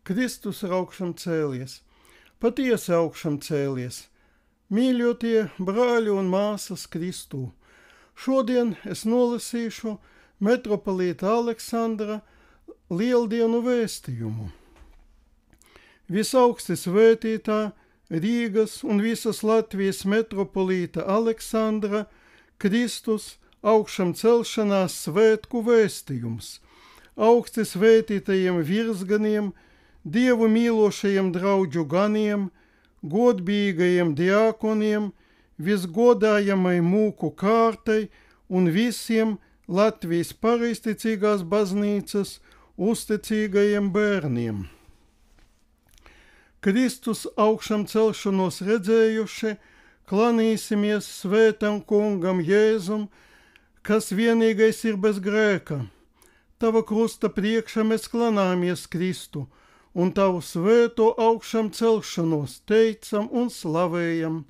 Kristus ir augšām cēlies, patiesi augšām cēlies. Mīļotie brāļi un māsas Kristū, šodien es nolasīšu metropolīta Aleksandra lieldienu vēstījumu. Visaugsti svētītā Rīgas un visas Latvijas metropolīta Aleksandra Kristus augšām celšanās svētku vēstījums, augsti svētītajiem virsganiem, Dievu mīlošajiem draudžu ganiem, godbīgajiem diakoniem, visgodājamai mūku kārtai un visiem Latvijas pareizticīgās baznīcas uzticīgajiem bērniem. Kristus augšām celšanos redzējuši, klanīsimies svētam kungam Jēzum, kas vienīgais ir bez grēka. Tava krusta priekšā mēs klanāmies Kristu, un tavu svēto augšām celšanos teicam un slavējam.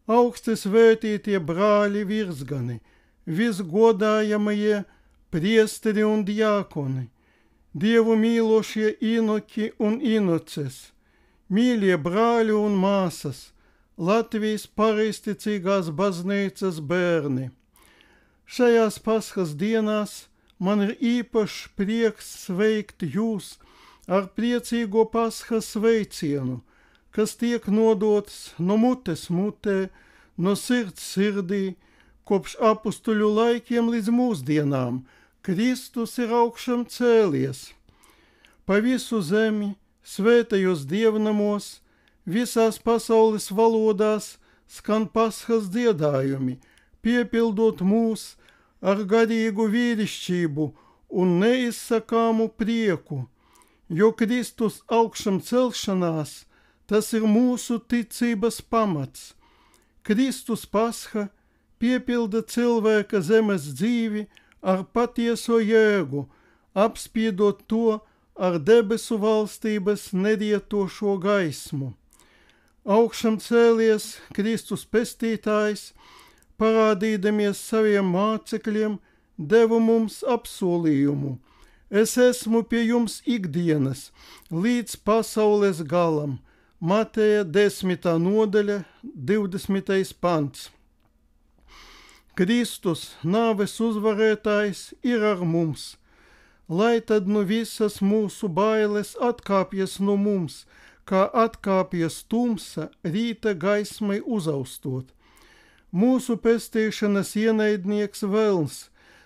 Augsti svētītie brāļi virsgani, visgodājamie priesteri un diakoni, Dievu mīlošie inoki un inoces, mīļie brāļi un māsas, Latvijas pareizticīgās baznīcas bērni. Šajās Paskas dienās man ir īpašs prieks sveikt jūs ar priecīgo Paskas sveicienu, kas tiek nodots no mutes mutē, no sirds sirdī, kopš apustuļu laikiem līdz mūsdienām. Kristus ir augšām cēlies. Pa visu zemi, svētajos dievnamos, visās pasaules valodās skan Paskas dziedājumi, piepildot mūs ar garīgu vīrišķību un neizsakāmu prieku, jo Kristus augšām celšanās, tas ir mūsu ticības pamats. Kristus Pascha piepilda cilvēka zemes dzīvi ar patieso jēgu, apspīdot to ar debesu valstības nerietošo gaismu. Augšām cēlies Kristus pestītājs, parādīdamies saviem mācekļiem, deva mums apsolījumu. Es esmu pie jums ikdienas, līdz pasaules galam. Mateja 10. nodaļa, 20. pants. Kristus, nāves uzvarētājs, ir ar mums. Lai tad nu visas mūsu bailes atkāpjas no mums, kā atkāpjas tumsa rīta gaismai uzaustot. Mūsu pestīšanas ienaidnieks velns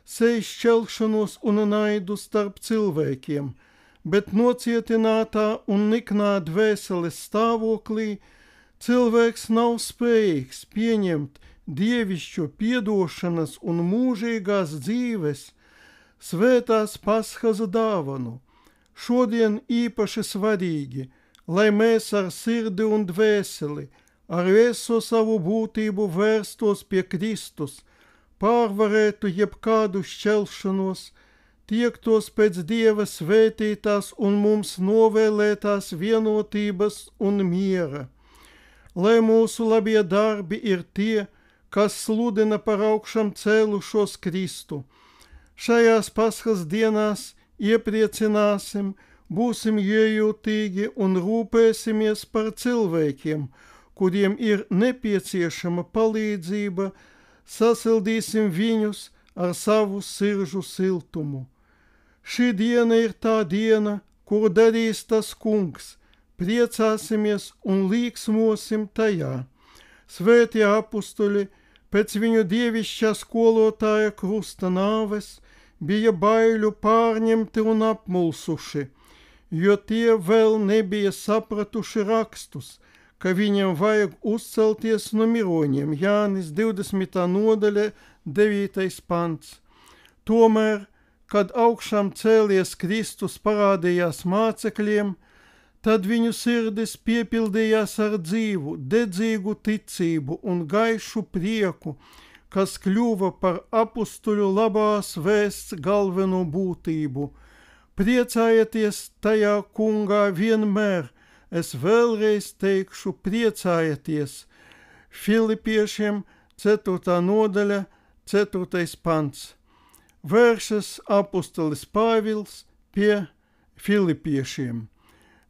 sēž šķelšanos un naidu starp cilvēkiem, bet nocietinātā un niknā dvēseles stāvoklī cilvēks nav spējīgs pieņemt dievišķo piedošanas un mūžīgās dzīves svētās Paskas dāvanu. Šodien īpaši svarīgi, lai mēs ar sirdi un dvēseli, ar visu savu būtību vērstos pie Kristus, pārvarētu jebkādu šķelšanos, tiektos pēc Dieva svētītās un mums novēlētās vienotības un miera. Lai mūsu labie darbi ir tie, kas sludina par augšām cēlušos Kristu. Šajās Paskas dienās iepriecināsim, būsim iejūtīgi un rūpēsimies par cilvēkiem, kuriem ir nepieciešama palīdzība, sasildīsim viņus ar savu sirdžu siltumu. Šī diena ir tā diena, kur darīs tas kungs, priecāsimies un līksmosim tajā. Svētie apustuļi pēc viņu dievišķā skolotāja krusta nāves bija baiļu pārņemti un apmulsuši, jo tie vēl nebija sapratuši rakstus, ka viņam vajag uzcelties no miroņiem. Jānis 20. nodaļa, 9. pants. Tomēr, kad augšām cēlies Kristus parādījās mācekļiem, tad viņu sirdis piepildījās ar dzīvu, dedzīgu ticību un gaišu prieku, kas kļuva par apustuļu labās vēsts galveno būtību. Priecājieties tajā kungā vienmēr, es vēlreiz teikšu, priecājieties. Filipiešiem 4. nodaļa, 4. pants. Vēršas apustulis Pāvils pie filipiešiem.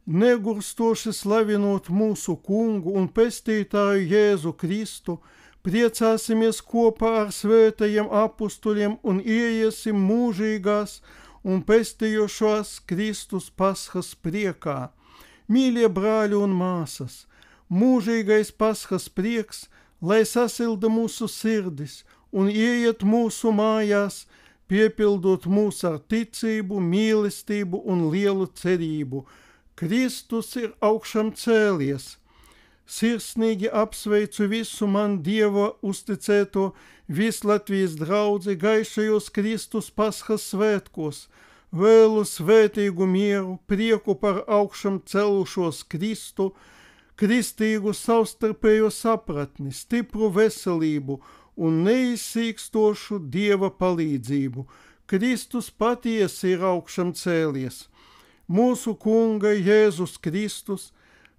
negurstoši slavinot mūsu kungu un pestītāju Jēzu Kristu, priecāsimies kopā ar svētajiem apustuļiem un ieiesim mūžīgās un pestījošās Kristus Paschas priekā. Mīļie brāļi un māsas, mūžīgais Paschas prieks, lai sasilda mūsu sirdis un ieiet mūsu mājās, piepildot mūs ar ticību, mīlestību un lielu cerību. Kristus ir augšām cēlies. Sirsnīgi apsveicu visu man Dieva uzticēto Vislatvijas draudzi gaišajos Kristus Paschas svētkos, vēlu svētīgu mieru, prieku par augšām celušos Kristu, kristīgu savstarpējo sapratni, stipru veselību un neizsīkstošu Dieva palīdzību. Kristus patiesi ir augšām cēlies. Mūsu kunga Jēzus Kristus,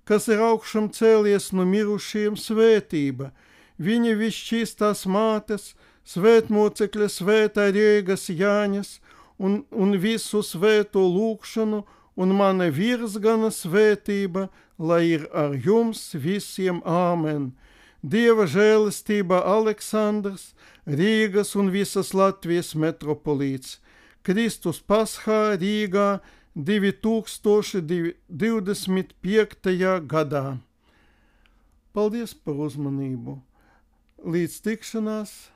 kas ir augšām cēlies no mirušiem, svētība, viņa visšķīstās mātes, svētmocekļa svētā Rēgas Jāņas un visu svēto lūgšanu un mana virsgana svētība, lai ir ar jums visiem. Āmen. Dieva žēlestība Aleksandrs, Rīgas un visas Latvijas metropolīts. Kristus Paschā Rīgā 2025. gadā. Paldies par uzmanību. Līdz tikšanās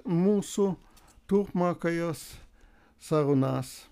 mūsu turpmākajās sarunās.